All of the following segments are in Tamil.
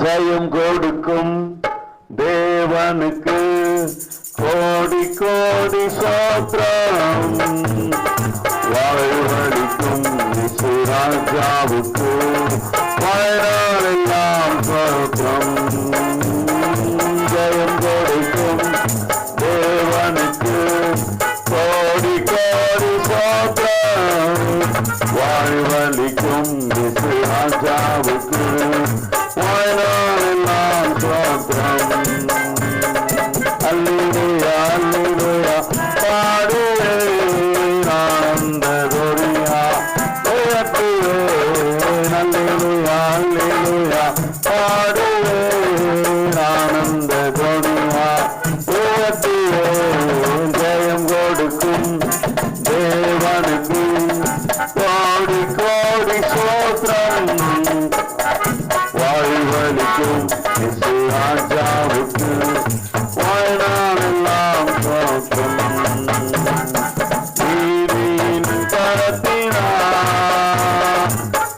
ஜெயம் கொடுக்கும் தேவனுக்கு கோடி கோடி சோத்திரம். வாழ்வழிக்கும் ராஜாவுக்கு வாழ்நாளெல்லாம் சோத்திரம். ஜெயம் கொடுக்கும் தேவனுக்கு கோடி கோடி சோத்திரம். வாழ்வழிக்கும் ராஜாவுக்கு வாழ்நாளெல்லாம் சோத்திரம். அல்லேலூயா அல்லேலூயா பாடுவேன் ஆனந்ததொலியா உயர்த்துவேன். அல்லேலூயா அல்லேலூயா பாடுவேன் ஆனந்ததொலியா உயர்த்துவேன். ஜெயம் கொடுக்கும் தேவனுக்கு கோடி கோடி சோத்திரம். வாழ்வழிக்கும் ராஜாவுக்கு வாழ்நாளெல்லாம் சோத்திரம். நீதியின் கரத்தினார்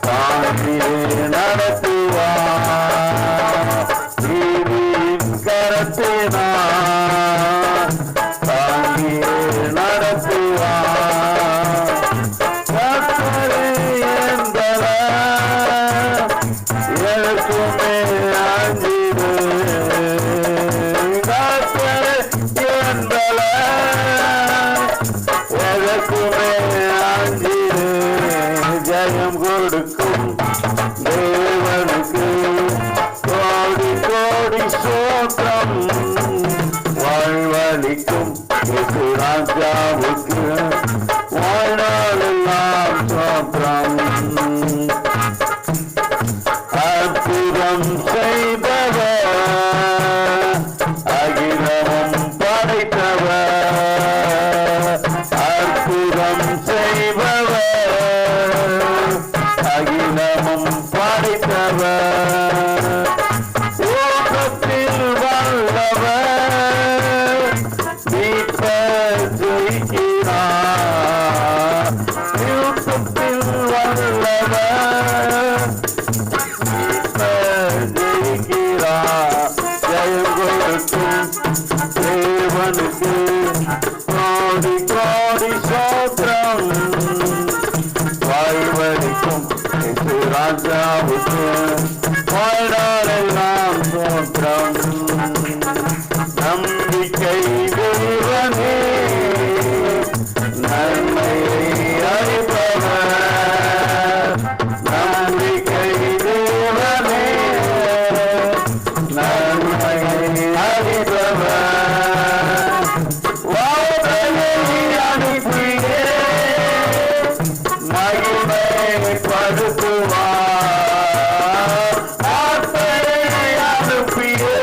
தாங்கியே நடத்துவார். நீதியின் கரத்தினார் தாங்கியே நடத்துவார். கர்த்தரே என் பலன், எனக்குமே அஞ்சிடுவேன். கர்த்தரே என் பலன், எனக்குமே அஞ்சிடுவேன். ஜெயம் கொடுக்கும் தேவனுக்கு கோடி கோடி சோத்திரம். வாழ்வழிக்கும் ராஜாவுக்கு வாழ்நாளெல்லாம் சோத்திரம். அற்புதம் செய்தவர், அகிலமும் படைத்தவர். அற்புதம் செய்பவர், அகிலமும் படைத்தவர். ஊக்கத்தில் வல்லவர், மீட்பர் ஜெயிக்கிறார். ஊக்கத்தில் வல்லவர், மீட்பர் ஜெயிக்கிறார். ஜெயம் கொடுக்கும் தேவனுக்கு கோடி கோடி சோத்திரம். வாழ்வழிக்கும் ராஜாவுக்கு வாழ்நாளெல்லாம் சோத்திரம். நம்பிக்கை தேவனே, நன்மையை அளிப்பவர். நம்பிக்கை தேவனே, நன்மையை அளிப்பவர். வார்த்தையை அனுப்பியே மகிமைப்படுத்துவார். வார்த்தையை அனுப்பியே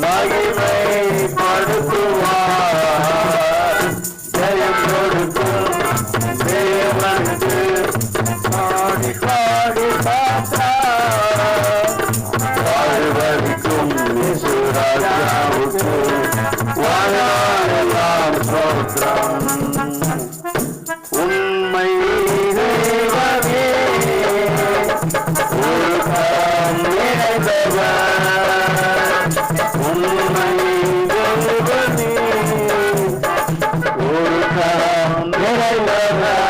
மகிமைப்படுத்துவார். ஜெயம் கொடுக்கும் தேவனுக்கு கோடி கோடி சோத்திரம். வாழ்வழிக்கும் ராஜாவுக்கு வாழ்நாளெல்லாம் சோத்திரம். உண்மை தேவனே, உலகம் நிறைந்தவர். உண்மை தேவனே, உலகம் நிறைந்தவர்.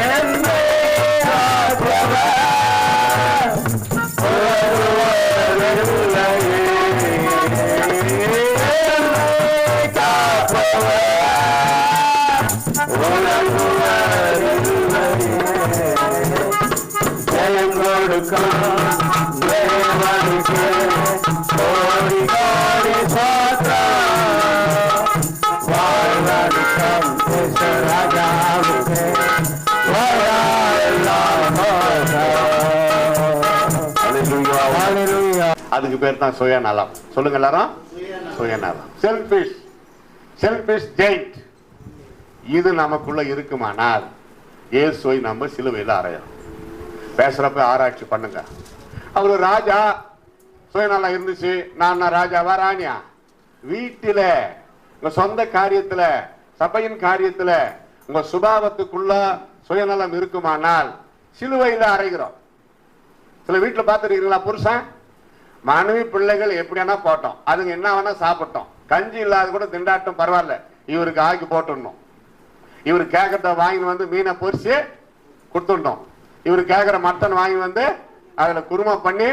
என்னை காப்பவர் ஒருவர் இல்லையே. என்னை காப்பவர் ஒருவர் இல்லையே. ஜெயம் கொடுக்கும் தேவனுக்கு கோடி கோடி சோத்திரம். வாழ்வழிக்கும் ராஜாவுக்கு வாழ்நாளெல்லாம் சோத்திரம். அதுக்கு பேர் தான் சுயநலம். சொல்லுங்க எல்லாரும், சுயநலம். Selfish, selfish giant. இது நமக்குள்ள இருக்குமானால் இயேசுவை நம்ம சிலுவையில் அறையணும். பேசுறப்ப ஆராய்ச்சி பண்ணுங்க. அவரு ராஜா, சுயநலம் இருந்துச்சு. நான் ராஜாவா ராணியா? வீட்டில உங்க சொந்த காரியத்துல, சபையின் காரியத்துல உங்க சுபாவத்துக்குள்ள சுயநலம் இருக்குமானால் சிலுவையில் அறைகிறோம். சில வீட்டுல பாத்துருக்கீங்களா, புருஷன் மனைவி பிள்ளைகள் எப்படியானா போட்டோம், அதுங்க என்ன வேணா சாப்பிட்டோம், கஞ்சி இல்லாத கூட திண்டாட்டம் பரவாயில்ல, இவருக்கு ஆக்கி போட்டுடணும். இவரு கேட்கறத வாங்கி வந்து மீனை பொரிச்சு கொடுத்துடணும். இவரு கேட்கிற மட்டன் வாங்கி வந்து அதுல குருமா பண்ணி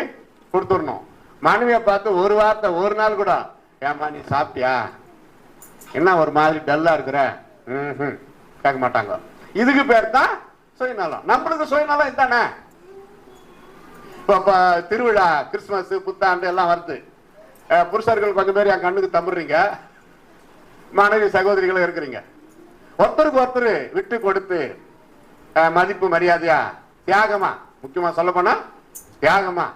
கொடுத்துடணும். மனைவியை பார்த்து ஒரு வார்த்தை ஒரு நாள் கூட, ஏமா நீ சாப்பிட்டியா, என்ன ஒரு மாதிரி டல்லா இருக்கிற, கேட்க மாட்டாங்க. இதுக்கு பேர் தான் சுயநலம். நம்மளுக்கு சுயநலம் இதுதானே. இப்ப திருவிழா, கிறிஸ்துமஸ், புத்தாண்டு எல்லாம் வருது. புருஷர்கள் கொஞ்சம் பேர் என் கண்ணுக்கு தம்புறீங்க, மனைவி சகோதரிகளும் இருக்கிறீங்க. ஒருத்தருக்கு ஒருத்தர் விட்டு கொடுத்து மதிப்பு மரியாதையா தியாகமா, முக்கியமா சொல்ல போனா தியாகமா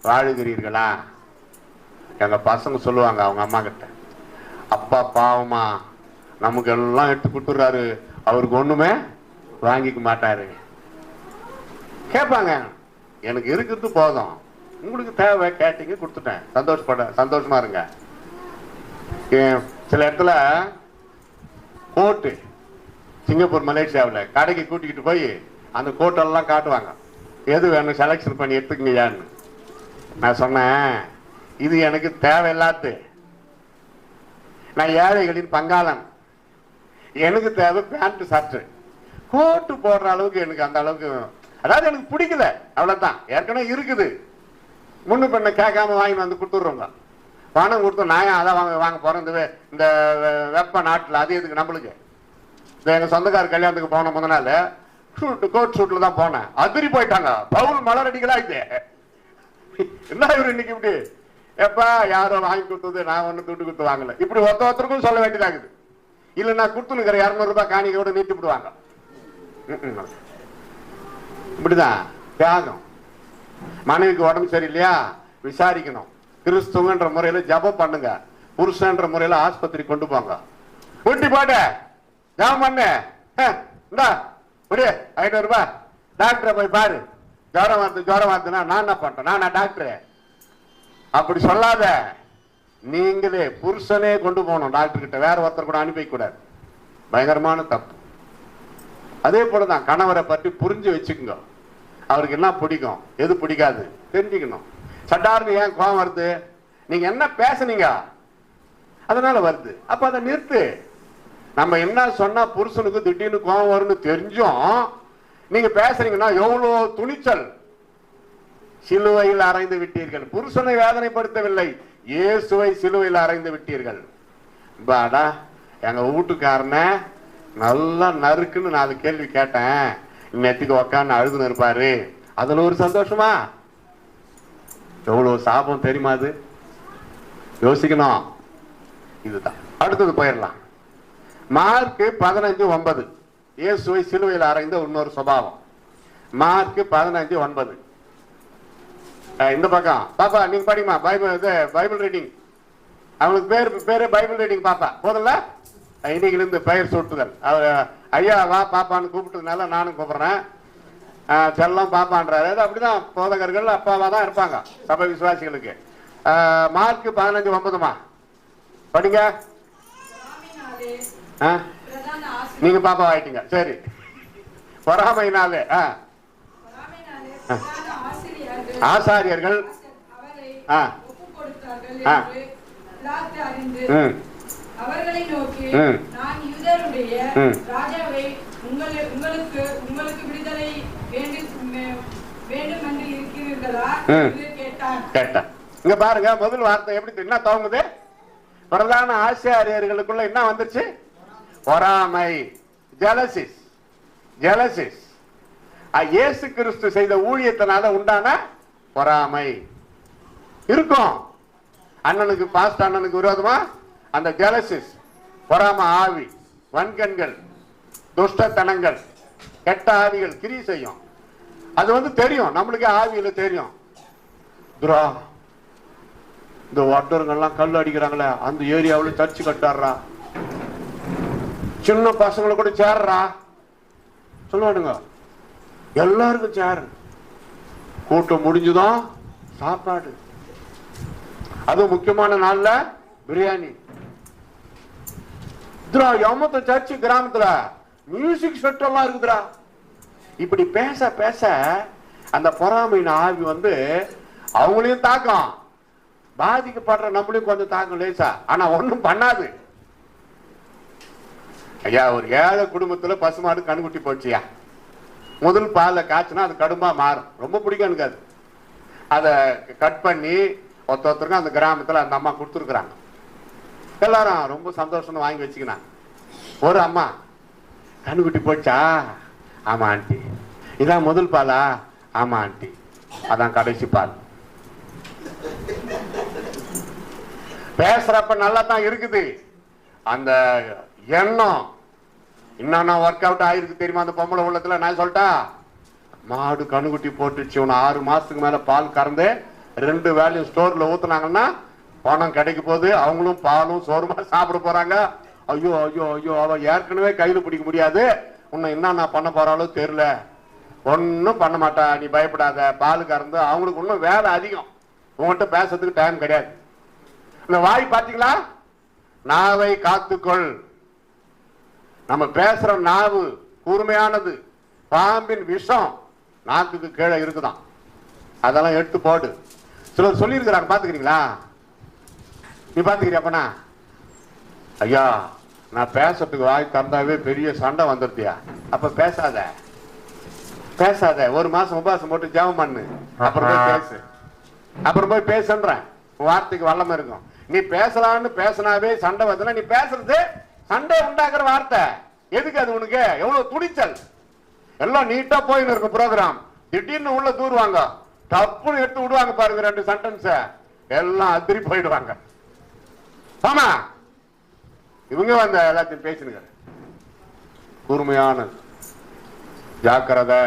வாழுகிறீர்களா? எங்க பசங்க சொல்லுவாங்க அவங்க அம்மா கிட்ட, அப்பா பாவமா நமக்கு எல்லாம் எடுத்து கொடுத்துறாரு, அவருக்கு ஒண்ணுமே வாங்கிக்க மாட்டாரு. கேட்பாங்க, எனக்கு இருக்கிறது போதும், உங்களுக்கு தேவை கேட்டீங்க கொடுத்துட்டேன், சந்தோஷமா இருங்க. சில இடத்துல கோட்டு, சிங்கப்பூர் மலேசியாவில் கடைக்கு கூட்டிக்கிட்டு போய் அந்த கோட்டெல்லாம் காட்டுவாங்க, எது வேணும் செலக்ஷன் பண்ணி எடுத்துக்கங்கயான்னு. நான் சொன்னேன், இது எனக்கு தேவையில்லாது, நான் ஏழைகளின் பங்காளன், எனக்கு தேவை பேண்ட் ஷர்ட். கோட்டு போடுற அளவுக்கு எனக்கு அந்த அளவுக்கு, அதாவது எனக்கு பிடிக்கல, அவ்வளவுதான். ஏற்கனவே இருக்குது, முன்னு பெண்ணை கேட்காம வாங்கி வந்து கொடுத்துடுறோங்க. பணம் கொடுத்து நான் அதான் வாங்க போறேன். இந்த வெப்ப நாட்டில் அது எதுக்கு நம்மளுக்கு. எங்க சொந்தக்கார கல்யாணத்துக்கு போன முத நாள் கோட் ஷூட்ல தான் போனேன், அதிரி போயிட்டாங்க, பவுல் மலரடிகளா இது. என்ன இவரு இன்னைக்கு இப்படி, எப்பா யாரோ வாங்கி கொடுத்தது, நான் ஒண்ணு துட்டு கொடுத்து வாங்கல, இப்படி ஒருத்தருக்கும் சொல்ல வேண்டியதாகுது. இல்ல நான் கொடுத்துனுக்கிற 200 ரூபாய் காணிக்கையோட நீட்டி விடுவாங்க. இப்படிதான் தியாகம். மனைவிக்கு உடம்பு சரியில்லையா விசாரிக்கணும், கிறிஸ்துவன்ற முறையில ஜபம் பண்ணுங்க, புருஷன்ற முறையில ஆஸ்பத்திரி கொண்டு போங்க. ஊட்டி போட்ட ஜபம் பண்ணு, இந்தா 500 ரூபாய், டாக்டரை போய் பாரு, ஜுரம் வருதுன்னா நான் என்ன பண்றேன், நான் டாக்டரு அப்படி சொல்லாத. நீங்களே புருஷனே கொண்டு போகணும் டாக்டர் கிட்ட, வேற ஒருத்தர் கூட அனுப்பி கூடாது, பயங்கரமான தப்பு. அதே போலதான் கணவரை பற்றி புரிஞ்சு வச்சுக்கோங்க, அவருக்கு என்ன பிடிக்கும் எது பிடிக்காது தெரிஞ்சுக்கணும். சட்டாருக்கு ஏன் கோவம் வருது, நீங்க என்ன பேசுனீங்க அதனால வருது, அப்ப அதை நிறுத்து. நம்ம என்ன சொன்னா புருஷனுக்கு திடீர்னு கோவம் வரும்னு தெரிஞ்சும் நீங்க பேசுறீங்கன்னா எவ்வளவு துணிச்சல். சிலுவையில் அறைந்து விட்டீர்கள், புருஷனை வேதனைப்படுத்தவில்லை, இயேசுவை சிலுவையில் அறைந்து விட்டீர்கள். பாடா எங்க வீட்டுக்காரன நல்லா நறுக்குன்னு 4 கேள்வி கேட்டேன், நெத்திக்கு உக்கான்னு அழுதுன்னு இருப்பாரு, அதுல ஒரு சந்தோஷமா? எவ்வளவு சாபம் தெரியுமா அது? யோசிக்கணும். இதுதான். அடுத்தது போயிடலாம். மார்க் 15:9 இயேசுவை சிலுவையில் அறைந்த இன்னொரு சுபாவம். மார்க் 15:9. இந்த பக்கம் பாப்பா நீங்க படிமா, பைபிள் ரீடிங். அவங்களுக்கு பேரு பைபிள் ரீடிங் பாப்பா போதல்ல. இன்னைக்குல இருந்து பெயர் சூட்டுதல். அவர் ஐயா வா பாப்பான்னு கூப்பிட்டதுனால நானும் கூப்பிடுறேன். செல்லம் பாப்பான்றாரு. அப்படிதான் போதகர்கள் அப்பாவா தான் இருப்பாங்க சபை விசுவாசிகளுக்கு. மார்க் 15:9 படிங்க. நீங்க பாப்பா ஆயிட்டீங்க, சரி. பொறாமையினாலே ஆசாரியர்கள் அவர்களை நோக்கி, நான் யூதருடைய ராஜாவை உங்களுக்கு விடுதலை வேண்டும் என்று இருக்கிறீர்களா என்று கேட்டான். இங்க பாருங்க, முதல் வார்த்தை எப்படி என்ன துவங்குது? பிரதான ஆசாரியர்களுக்குள்ள என்ன வந்துருச்சு? பொறாமை, ஜெலசிஸ். ஜெலசிஸ் இயேசு கிறிஸ்து செய்த ஊழியத்தினால உண்டான பொறாமை இருக்கும். அண்ணனுக்கு பாஸ்ட் அண்ணனுக்கு விரோதமா அந்த ஜெலசிஸ், பொறாமை ஆவி, வன்கண்கள், துஷ்டத்தனங்கள், கெட்ட ஆவிகள் கிரி செய்யும். அது தெரியும், நம்மளுக்கு ஆவியில தெரியும். இந்த வட்டருங்கெல்லாம் கல் அடிக்கிறாங்களே, அந்த ஏரியாவில் சர்ச்சு கட்டாடுறா, சின்ன பசங்களை கூட சேர்றா சொல்லுவானுங்க. எல்லாருக்கும் சேர், கூட்டம் முடிஞ்சுதான் சாப்பாடு, அது முக்கியமான நாள்ல பிரியாணி. சர்ச்சு கிராமத்துல மியூசிக் செட் எல்லாம் இருக்குதுரா. இப்படி பேச பேச அந்த பொறாமையின் ஆவி வந்து அவங்களையும் தாக்கம், பாதிக்கப்படுற நம்மளையும் கொஞ்சம் தாக்கம் லேசா, ஆனா ஒண்ணும் பண்ணாது. ஐயா, ஒரு ஏழை குடும்பத்துல பசுமாடு கண்குட்டி போச்சியா, முதல் பாலை காய்ச்சினா அது கடும்பா மாறும், ரொம்ப பிடிக்கும் எனக்கு. அது அதை கட் பண்ணி ஒருத்தருக்கும் அந்த கிராமத்துல அந்த அம்மா கொடுத்துருக்குறாங்க. எல்லாரும் ரொம்ப சந்தோஷம்னு வாங்கி வச்சுக்கினாங்க. ஒரு அம்மா, கண்குட்டி போச்சா? ஆமா ஆண்டி. இதான் முதல் பாலா? ஆமா ஆண்டி. அதான் கடைசி பால். பேசுறப்ப நல்லா தான் இருக்குது, அந்த எண்ணம் என்னன்னா ஒர்க் அவுட் ஆயிருக்கு தெரியுமா அந்த பொம்பளை உள்ளத்துல? நான் சொல்லிட்டா, மாடு கண்ணுக்குட்டி போட்டுச்சு, 6 மாசத்துக்கு மேல பால் கறந்து 2 வேலையும் ஸ்டோர்ல ஊத்துனாங்கன்னா பணம் கிடைக்க போகுது, அவங்களும் பாலும் சோறுமா சாப்பிட போறாங்க. ஐயோ ஐயோ ஐயோ, அவ ஏற்கனவே கையில பிடிக்க முடியாது, உன்னை என்ன நான் பண்ண போறாளோ தெரியல. ஒன்னும் பண்ண மாட்டா, நீ பயப்படாத. பால் கறந்து அவங்களுக்கு இன்னும் வேலை அதிகம், உங்கள்கிட்ட பேசுறதுக்கு டைம் கிடையாது. இந்த வாய் பாத்தீங்களா? நாவை காத்துக்கொள். நம்ம பேசுற நாவு கூர்மையானது, பாம்பின் விஷம் நாக்குக்கு கீழே இருக்குதான், அதெல்லாம் எடுத்து போடு. சிலர் சொல்லி இருக்கிறாங்க, பாத்துக்கிறீங்களா? நீ பாத்துக்கிறியாப்பனா? ஐயா, நான் பேசுறதுக்கு வாய் திறந்தாவே பெரிய சண்டை வந்துருத்தியா, அப்ப பேசாத பேசாத, 1 மாசம் உபவாசம் போட்டு ஜெபம் பண்ணு, அப்புறம் போய் பேசு. அப்புறம் போய் பேசுன்றேன், வார்த்தைக்கு வல்லமை இருக்கும். நீ பேசலான்னு பேசினாவே சண்டை வருதுன்னா, நீ பேசுறது சண்டை உண்டாக்குற வார்த்தை. எதுக்கு அது உனக்கு? எவ்வளவு துணிச்சல்! எல்லாம் நீட்டா போயின்னு இருக்கும் ப்ரோக்ராம், திடீர்னு உள்ள தூருவாங்க, தப்புன்னு எடுத்து விடுவாங்க பாருங்க 2 சென்டென்ஸ், எல்லாம் அதிரி போயிடுவாங்க. ஆமா, இவங்க எல்லாத்தையும் பேசினுங்க. கூர்மையான ஜாக்கிரதை.